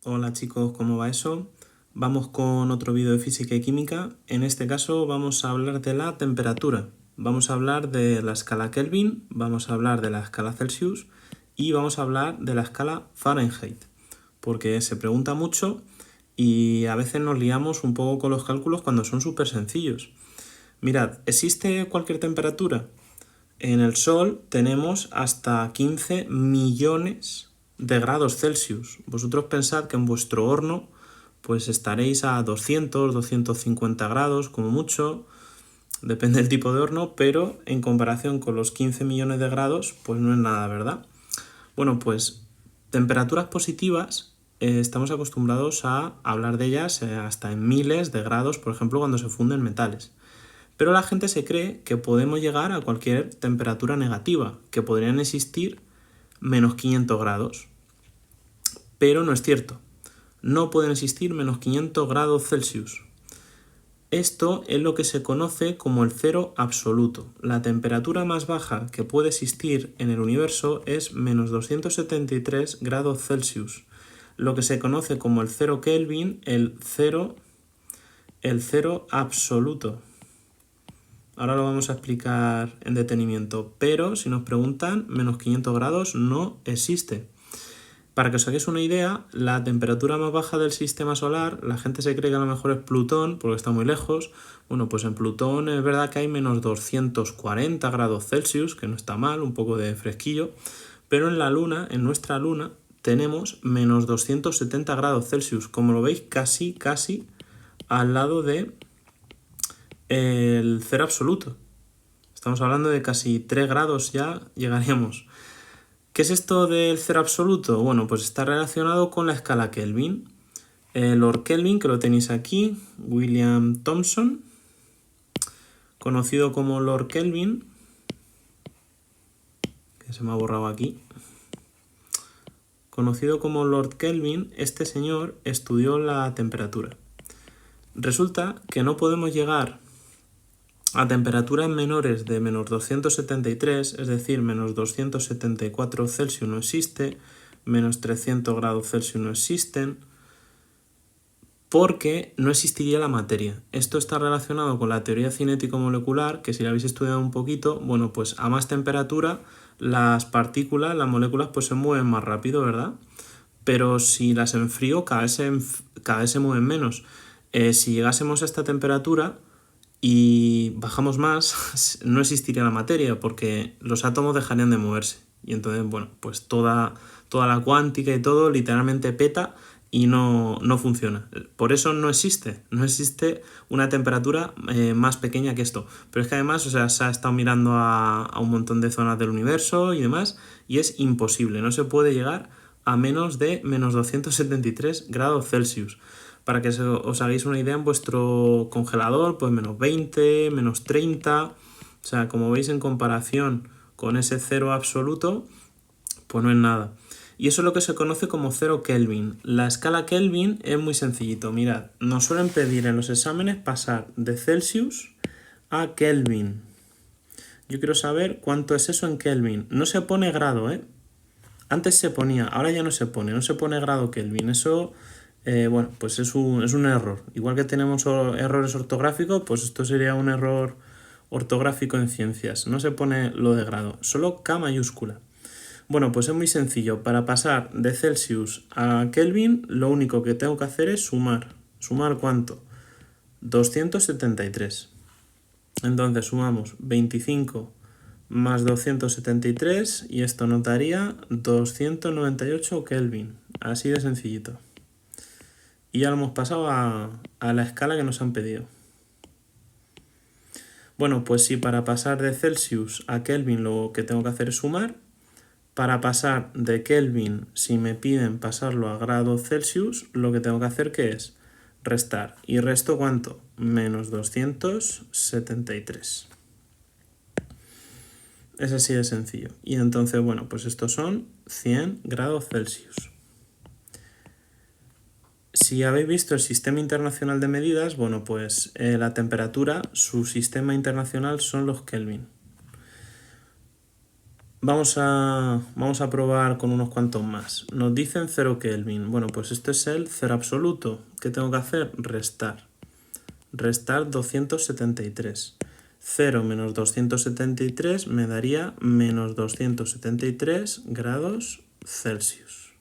Hola chicos, ¿cómo va eso? Vamos con otro vídeo de física y química. En este caso vamos a hablar de la temperatura. Vamos a hablar de la escala Kelvin, vamos a hablar de la escala Celsius y vamos a hablar de la escala Fahrenheit. Porque se pregunta mucho y a veces nos liamos un poco con los cálculos cuando son súper sencillos. Mirad, ¿existe cualquier temperatura? En el Sol tenemos hasta 15 millones de grados Celsius. Vosotros pensad que en vuestro horno pues estaréis a 200, 250 grados como mucho, depende del tipo de horno, pero en comparación con los 15 millones de grados pues no es nada, ¿verdad? Bueno, pues temperaturas positivas estamos acostumbrados a hablar de ellas hasta en miles de grados, por ejemplo, cuando se funden metales. Pero la gente se cree que podemos llegar a cualquier temperatura negativa, que podrían existir menos 500 grados. Pero no es cierto. No pueden existir menos 500 grados Celsius. Esto es lo que se conoce como el cero absoluto. La temperatura más baja que puede existir en el universo es menos 273 grados Celsius. Lo que se conoce como el cero Kelvin, el cero absoluto. Ahora lo vamos a explicar en detenimiento, pero si nos preguntan, menos 500 grados no existe. Para que os hagáis una idea, la temperatura más baja del sistema solar, la gente se cree que a lo mejor es Plutón, porque está muy lejos. Bueno, pues en Plutón es verdad que hay menos 240 grados Celsius, que no está mal, un poco de fresquillo, pero en la Luna, en nuestra Luna, tenemos menos 270 grados Celsius. Como lo veis, casi al lado de el cero absoluto. Estamos hablando de casi 3 grados ya llegaríamos. ¿Qué es esto del cero absoluto? Bueno, pues está relacionado con la escala Kelvin. Lord Kelvin, que lo tenéis aquí, William Thomson, conocido como Lord Kelvin, que se me ha borrado aquí. Conocido como Lord Kelvin, este señor estudió la temperatura. Resulta que no podemos llegar a temperaturas menores de menos 273, es decir, menos 274 Celsius no existe, menos 300 grados Celsius no existen, porque no existiría la materia. Esto está relacionado con la teoría cinético-molecular, que si la habéis estudiado un poquito, bueno, pues a más temperatura las partículas, las moléculas, pues se mueven más rápido, ¿verdad? Pero si las enfrío, cada vez se mueven menos. Si llegásemos a esta temperatura y bajamos más, no existiría la materia, porque los átomos dejarían de moverse. Y entonces, bueno, pues toda la cuántica y todo literalmente peta y no funciona. Por eso no existe una temperatura más pequeña que esto. Pero es que además, o sea, se ha estado mirando a un montón de zonas del universo y demás, y es imposible, no se puede llegar a menos de menos 273 grados Celsius. Para que os hagáis una idea, en vuestro congelador, pues menos 20, menos 30, o sea, como veis en comparación con ese cero absoluto, pues no es nada. Y eso es lo que se conoce como cero Kelvin. La escala Kelvin es muy sencillito. Mirad, nos suelen pedir en los exámenes pasar de Celsius a Kelvin. Yo quiero saber cuánto es eso en Kelvin. No se pone grado, ¿eh? Antes se ponía, ahora ya no se pone grado Kelvin. Eso, bueno, pues es un error. Igual que tenemos errores ortográficos, pues esto sería un error ortográfico en ciencias. No se pone lo de grado, solo K mayúscula. Bueno, pues es muy sencillo. Para pasar de Celsius a Kelvin, lo único que tengo que hacer es sumar. ¿Sumar cuánto? 273. Entonces sumamos 25 más 273 y esto nos daría 298 Kelvin. Así de sencillito. Y ya lo hemos pasado a la escala que nos han pedido. Bueno, pues si para pasar de Celsius a Kelvin lo que tengo que hacer es sumar, para pasar de Kelvin, si me piden pasarlo a grados Celsius, lo que tengo que hacer ¿qué es? Restar. ¿Y resto cuánto? Menos 273. Es así de sencillo. Y entonces, bueno, pues estos son 100 grados Celsius. Si habéis visto el Sistema Internacional de Medidas, bueno, pues la temperatura, su sistema internacional son los Kelvin. Vamos a probar con unos cuantos más. Nos dicen 0 Kelvin. Bueno, pues esto es el cero absoluto. ¿Qué tengo que hacer? Restar. Restar 273. 0 menos 273 me daría menos 273 grados Celsius.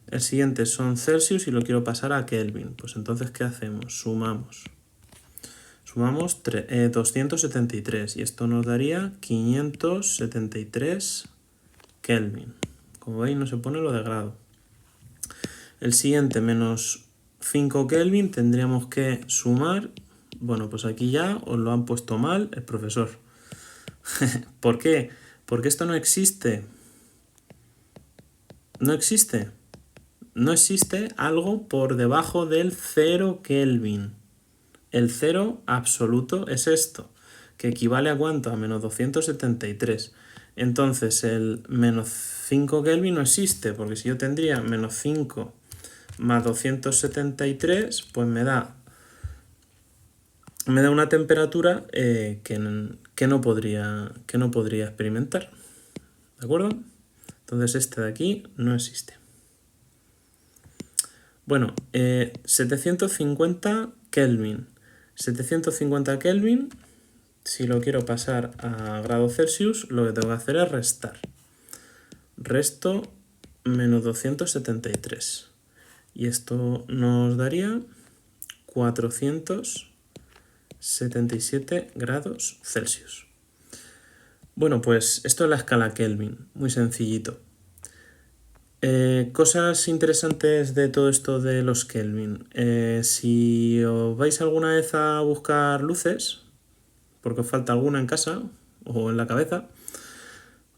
El siguiente son Celsius y lo quiero pasar a Kelvin. Pues entonces, ¿qué hacemos? Sumamos 273 y esto nos daría 573 Kelvin. Como veis, no se pone lo de grado. El siguiente, menos 5 Kelvin, tendríamos que sumar. Bueno, pues aquí ya os lo han puesto mal el profesor. ¿Por qué? Porque esto no existe. No existe. No existe algo por debajo del 0 Kelvin. El 0 absoluto es esto, que equivale a ¿cuánto? A menos 273. Entonces el menos 5 Kelvin no existe, porque si yo tendría menos 5 más 273, pues me da una temperatura que no podría experimentar. ¿De acuerdo? Entonces este de aquí no existe. Bueno, 750 Kelvin. 750 Kelvin, si lo quiero pasar a grados Celsius, lo que tengo que hacer es restar. Resto menos 273. Y esto nos daría 477 grados Celsius. Bueno, pues esto es la escala Kelvin, muy sencillito. Cosas interesantes de todo esto de los Kelvin. Si os vais alguna vez a buscar luces, porque os falta alguna en casa o en la cabeza,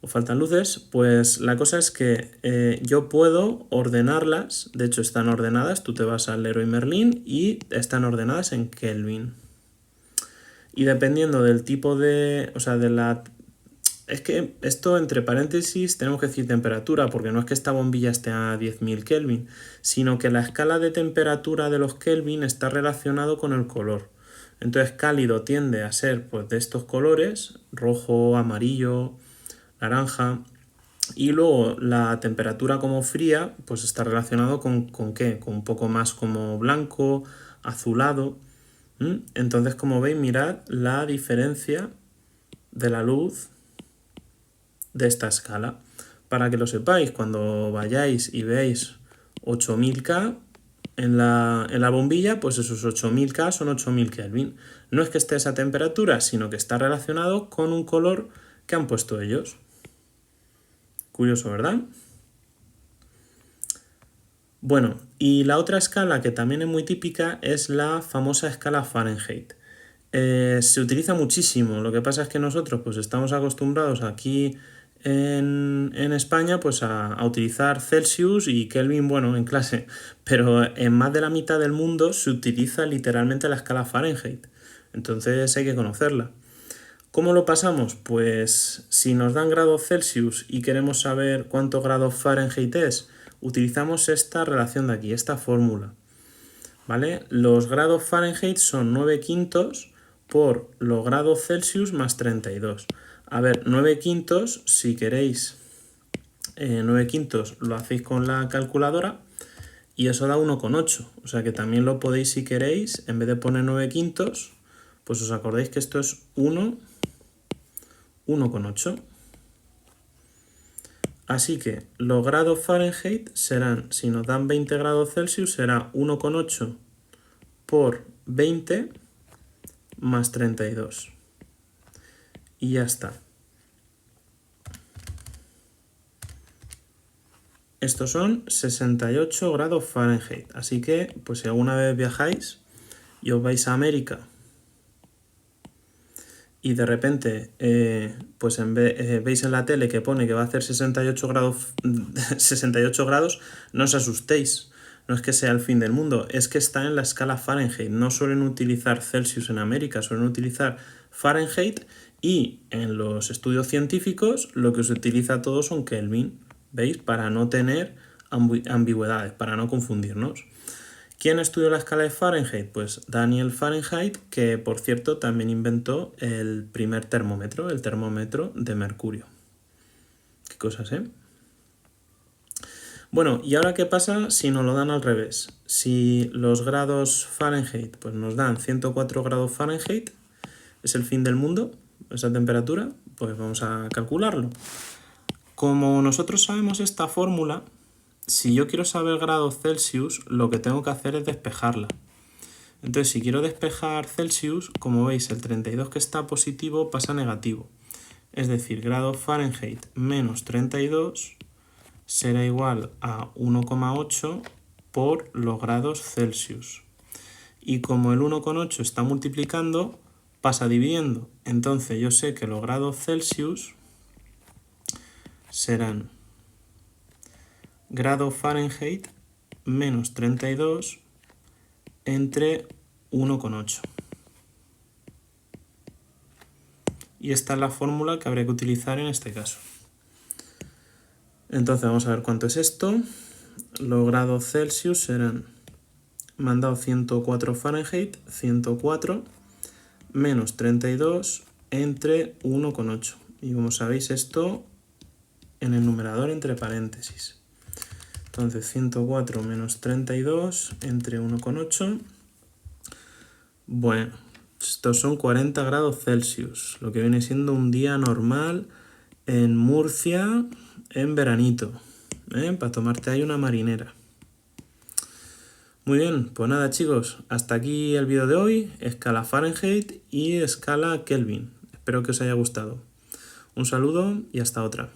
os faltan luces, pues la cosa es que yo puedo ordenarlas, de hecho están ordenadas, tú te vas al Leroy Merlin y están ordenadas en Kelvin. Y dependiendo del tipo de, o sea, de la... Es que esto entre paréntesis tenemos que decir temperatura, porque no es que esta bombilla esté a 10.000 Kelvin, sino que la escala de temperatura de los Kelvin está relacionado con el color. Entonces cálido tiende a ser pues de estos colores, rojo, amarillo, naranja, y luego la temperatura como fría pues está relacionado con ¿qué? Con un poco más como blanco, azulado. Entonces, como veis, mirad la diferencia de la luz de esta escala. Para que lo sepáis, cuando vayáis y veáis 8000K en la bombilla, pues esos 8000K son 8000 Kelvin. No es que esté esa temperatura, sino que está relacionado con un color que han puesto ellos. Curioso, ¿verdad? Bueno, y la otra escala que también es muy típica es la famosa escala Fahrenheit. Se utiliza muchísimo, lo que pasa es que nosotros pues estamos acostumbrados aquí en España pues a utilizar Celsius y Kelvin, bueno, en clase, pero en más de la mitad del mundo se utiliza literalmente la escala Fahrenheit, entonces hay que conocerla. ¿Cómo lo pasamos? Pues si nos dan grados Celsius y queremos saber cuántos grados Fahrenheit es, utilizamos esta relación de aquí, esta fórmula. ¿Vale? Los grados Fahrenheit son 9 quintos por los grados Celsius más 32. A ver, 9 quintos, si queréis, 9 quintos lo hacéis con la calculadora y eso da 1,8. O sea que también lo podéis, si queréis, en vez de poner 9 quintos, pues os acordáis que esto es 1,8. Así que los grados Fahrenheit serán, si nos dan 20 grados Celsius, será 1,8 por 20 más 32. Y ya está. Estos son 68 grados Fahrenheit. Así que, pues si alguna vez viajáis y os vais a América y de repente pues veis en la tele que pone que va a hacer 68 grados, 68 grados, no os asustéis. No es que sea el fin del mundo, es que está en la escala Fahrenheit. No suelen utilizar Celsius en América, suelen utilizar Fahrenheit y en los estudios científicos lo que se utiliza todo son Kelvin, ¿veis? Para no tener ambigüedades, para no confundirnos. ¿Quién estudió la escala de Fahrenheit? Pues Daniel Fahrenheit, que por cierto también inventó el primer termómetro, el termómetro de mercurio. cosas, ¿eh? Bueno, ¿y ahora qué pasa si nos lo dan al revés? Si los grados Fahrenheit pues nos dan 104 grados Fahrenheit, es el fin del mundo, esa temperatura, pues vamos a calcularlo. Como nosotros sabemos esta fórmula, si yo quiero saber grados Celsius, lo que tengo que hacer es despejarla. Entonces, si quiero despejar Celsius, como veis, el 32 que está positivo pasa a negativo. Es decir, grados Fahrenheit menos 32 será igual a 1,8 por los grados Celsius. Y como el 1,8 está multiplicando, pasa dividiendo. Entonces yo sé que los grados Celsius serán grados Fahrenheit menos 32 entre 1,8. Y esta es la fórmula que habría que utilizar en este caso. Entonces vamos a ver cuánto es esto. Los grados Celsius serán, me han dado 104 Fahrenheit, 104 menos 32 entre 1,8. Y como sabéis esto en el numerador entre paréntesis. Entonces 104 menos 32 entre 1,8. Bueno, estos son 40 grados Celsius, lo que viene siendo un día normal en Murcia en veranito, para tomarte ahí una marinera. Muy bien, pues nada chicos, hasta aquí el vídeo de hoy, escala Fahrenheit y escala Kelvin. Espero que os haya gustado. Un saludo y hasta otra.